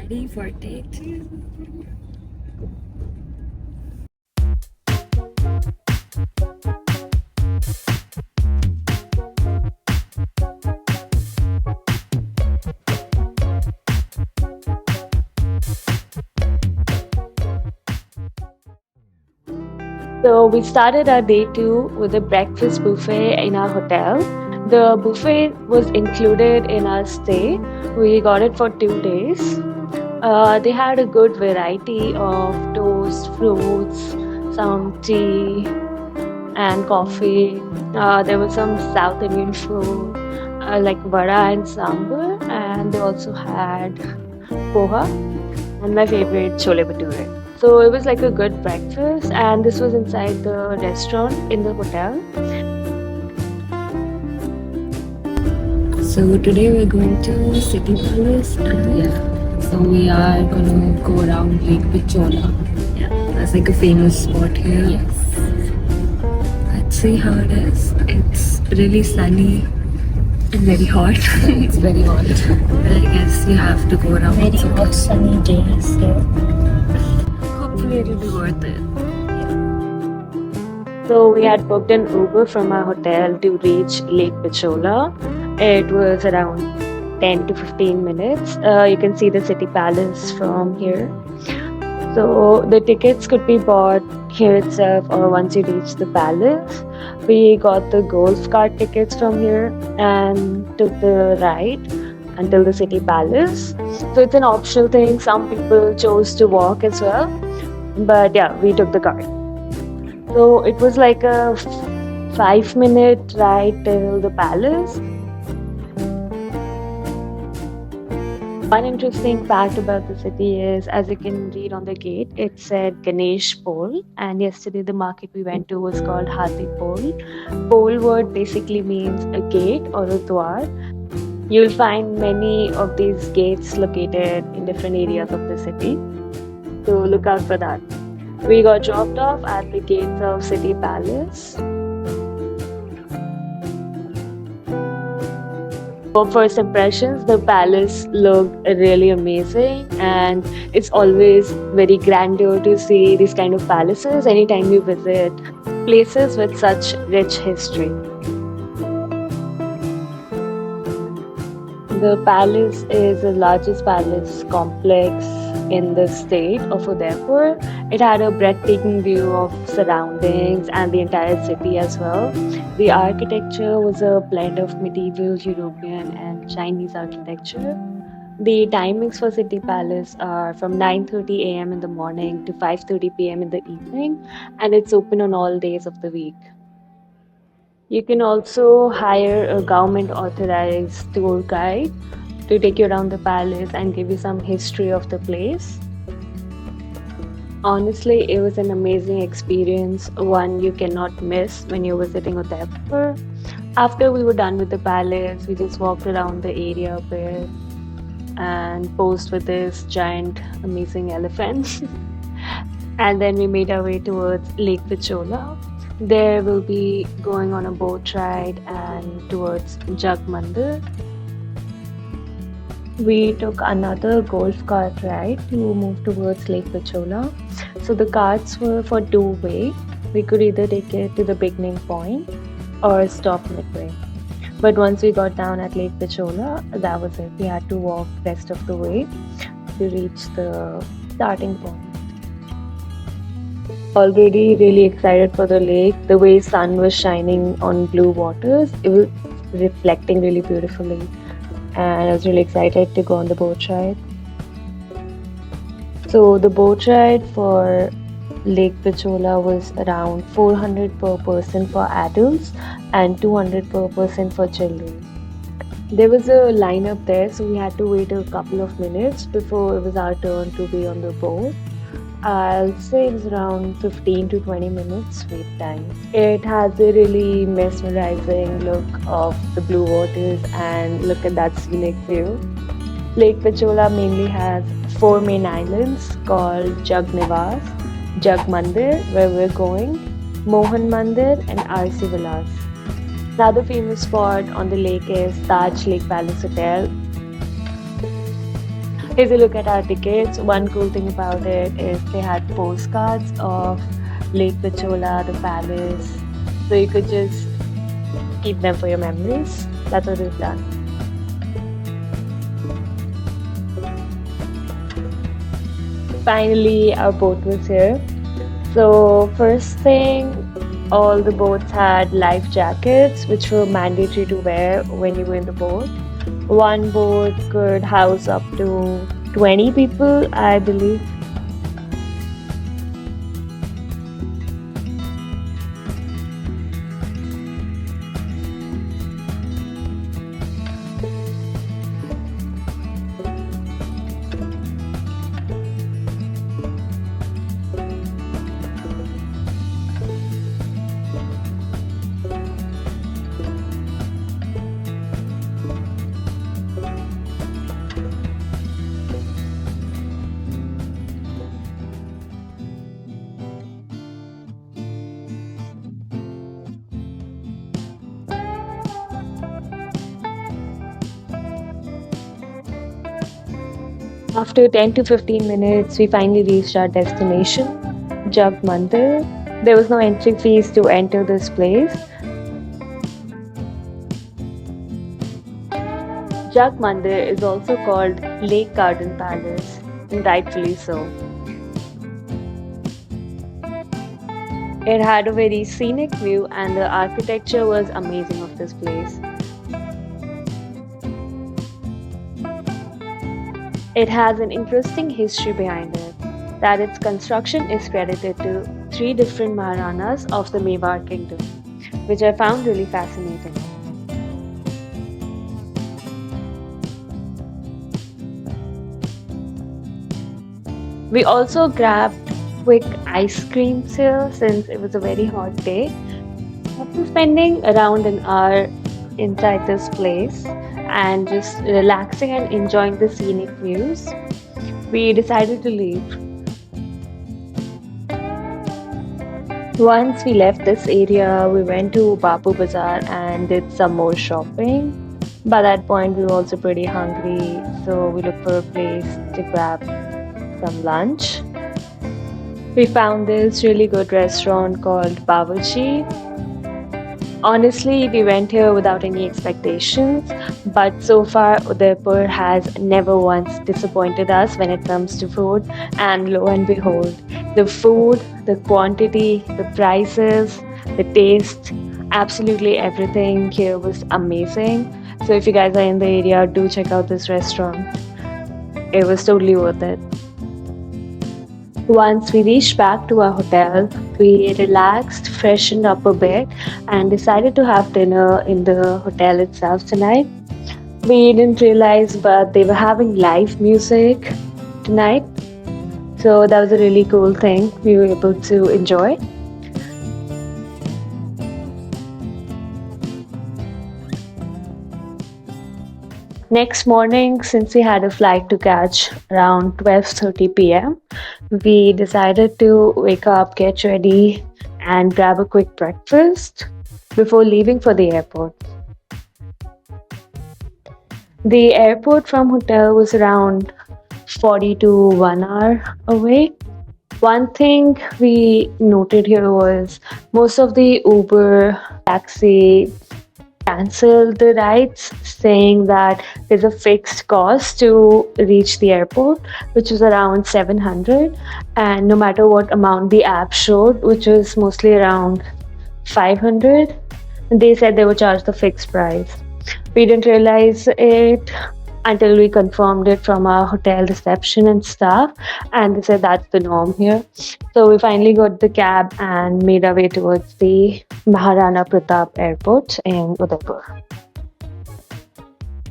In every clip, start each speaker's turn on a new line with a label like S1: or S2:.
S1: ready for day two.
S2: So we started our day two with a breakfast buffet in our hotel. The buffet was included in our stay. We got it for 2 days. They had a good variety of toast, fruits, some tea, and coffee. There was some South Indian food like vada and sambar, and they also had poha and my favorite chole bhature. So it was like a good breakfast, and this was inside the restaurant in the hotel.
S1: So today we're going to City Palace and so we are gonna go around Lake Pichola. Yeah. That's like a famous spot here. Yes. Let's see how it is. It's really sunny and very hot. It's very hot. But I guess you have to go around.
S3: Very hot sunny days here.
S1: Hopefully it'll be worth it.
S2: So we had booked an Uber from our hotel to reach Lake Pichola. It was around 10 to 15 minutes. You can see the city palace from here. So the tickets could be bought here itself or once you reach the palace. We got the golf cart tickets from here and took the ride until the city palace. So it's an optional thing. Some people chose to walk as well. But yeah, we took the cart. So it was like a 5-minute ride till the palace. One interesting fact about the city is, as you can read on the gate, it said Ganesh Pole. And yesterday the market we went to was called Hathi Pole. Pole word basically means a gate or a dwar. You'll find many of these gates located in different areas of the city. So look out for that. We got dropped off at the gates of City Palace. For first impressions, the palace looked really amazing, and it's always very grandeur to see these kind of palaces anytime you visit places with such rich history. The palace is the largest palace complex in the state of Udaipur. It had a breathtaking view of surroundings and the entire city as well. The architecture was a blend of medieval European and Chinese architecture. The timings for City Palace are from 9:30 a.m. in the morning to 5:30 p.m. in the evening, and it's open on all days of the week. You can also hire a government authorized tour guide to take you around the palace and give you some history of the place. Honestly, it was an amazing experience, one you cannot miss when you're visiting Udaipur. After we were done with the palace, we just walked around the area a bit and posed with this giant, amazing elephant. And then we made our way towards Lake Pichola. There we'll be going on a boat ride and towards Jag Mandir. We took another golf cart ride to move towards Lake Pichola. So the carts were for two-way. We could either take it to the beginning point or stop midway. But once we got down at Lake Pichola, that was it. We had to walk the rest of the way to reach the starting point. Already really excited for the lake. The way sun was shining on blue waters, it was reflecting really beautifully. And I was really excited to go on the boat ride. So the boat ride for Lake Pichola was around 400 per person for adults and 200 per person for children. There was a lineup there, so we had to wait a couple of minutes before it was our turn to be on the boat. I'll say it was around 15 to 20 minutes wait time. It has a really mesmerizing look of the blue waters, and look at that scenic view. Lake Pichola mainly has 4 main islands called Jag Mandir, where we're going, Mohan Mandir and RC Vilas. Another famous spot on the lake is Taj Lake Palace Hotel. If you look at our tickets, one cool thing about it is they had postcards of Lake Pichola, the palace, so you could just keep them for your memories. That's what we've done. Finally, our boat was here. So, first thing, all the boats had life jackets, which were mandatory to wear when you were in the boat. One boat could house up to 20 people, I believe. After 10 to 15 minutes, we finally reached our destination, Jag Mandir. There was no entry fees to enter this place. Jag Mandir is also called Lake Garden Palace, and rightfully so. It had a very scenic view, and the architecture was amazing of this place. It has an interesting history behind it, that its construction is credited to three different Maharanas of the Mewar kingdom, which I found really fascinating. We also grabbed quick ice creams here since it was a very hot day. After spending around an hour inside this place and just relaxing and enjoying the scenic views, we decided to leave. Once we left this area, we went to Bapu Bazaar and did some more shopping. By that point, we were also pretty hungry, so we looked for a place to grab some lunch. We found this really good restaurant called Bawarchi. Honestly, we went here without any expectations, but so far Udaipur has never once disappointed us when it comes to food. And lo and behold, the food, the quantity, the prices, the taste, absolutely everything here was amazing. So if you guys are in the area, do check out this restaurant. It was totally worth it. Once we reached back to our hotel, we relaxed, freshened up a bit, and decided to have dinner in the hotel itself tonight. We didn't realize, but they were having live music tonight. So that was a really cool thing we were able to enjoy. Next morning, since we had a flight to catch around 12:30 p.m., we decided to wake up, get ready, and grab a quick breakfast before leaving for the airport. The airport from hotel was around 40 to 1 hour away. One thing we noted here was most of the Uber taxi canceled the rides, saying that there's a fixed cost to reach the airport, which was around 700, and no matter what amount the app showed, which was mostly around 500, they said they would charge the fixed price. We didn't realize it until we confirmed it from our hotel reception and staff, and they said that's the norm here. So we finally got the cab and made our way towards the Maharana Pratap Airport in Udaipur.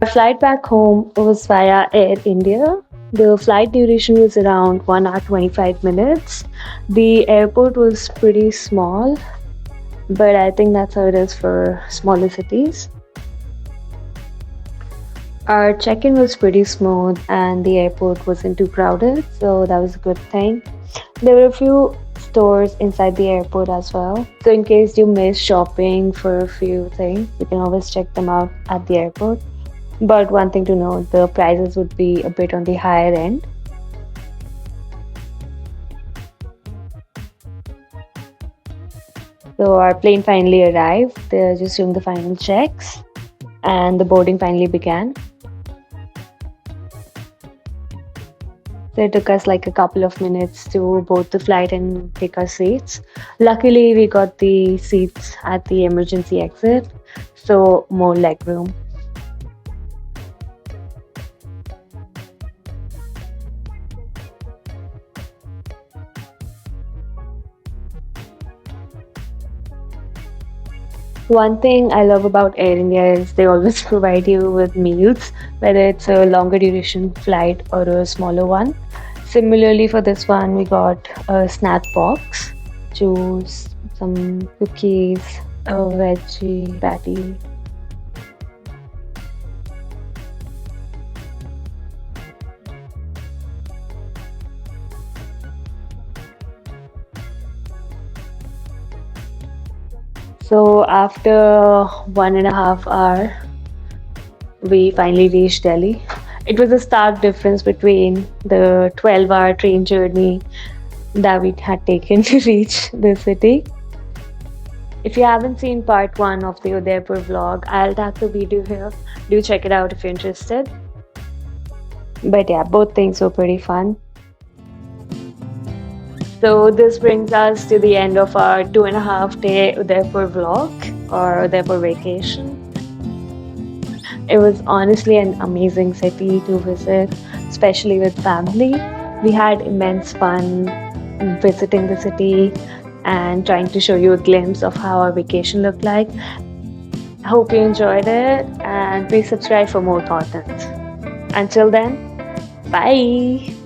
S2: Our flight back home was via Air India. The flight duration was around 1 hour 25 minutes. The airport was pretty small, but I think that's how it is for smaller cities. Our check-in was pretty smooth and the airport wasn't too crowded, so that was a good thing. There were a few stores inside the airport as well, so in case you miss shopping for a few things, you can always check them out at the airport. But one thing to note, the prices would be a bit on the higher end. So our plane finally arrived. They're just doing the final checks, and the boarding finally began. So it took us like a couple of minutes to board the flight and take our seats. Luckily, we got the seats at the emergency exit, so more legroom. One thing I love about Air India is they always provide you with meals, whether it's a longer duration flight or a smaller one. Similarly, for this one, we got a snack box, juice, some cookies, a veggie patty. So after 1.5 hour, we finally reached Delhi. It was a stark difference between the 12-hour train journey that we had taken to reach the city. If you haven't seen part one of the Udaipur vlog, I'll tag the video here. Do check it out if you're interested. But yeah, both things were pretty fun. So this brings us to the end of our 2.5 day Udaipur vlog or Udaipur vacation. It was honestly an amazing city to visit, especially with family. We had immense fun visiting the city and trying to show you a glimpse of how our vacation looked like. I hope you enjoyed it and please subscribe for more content. Until then, bye.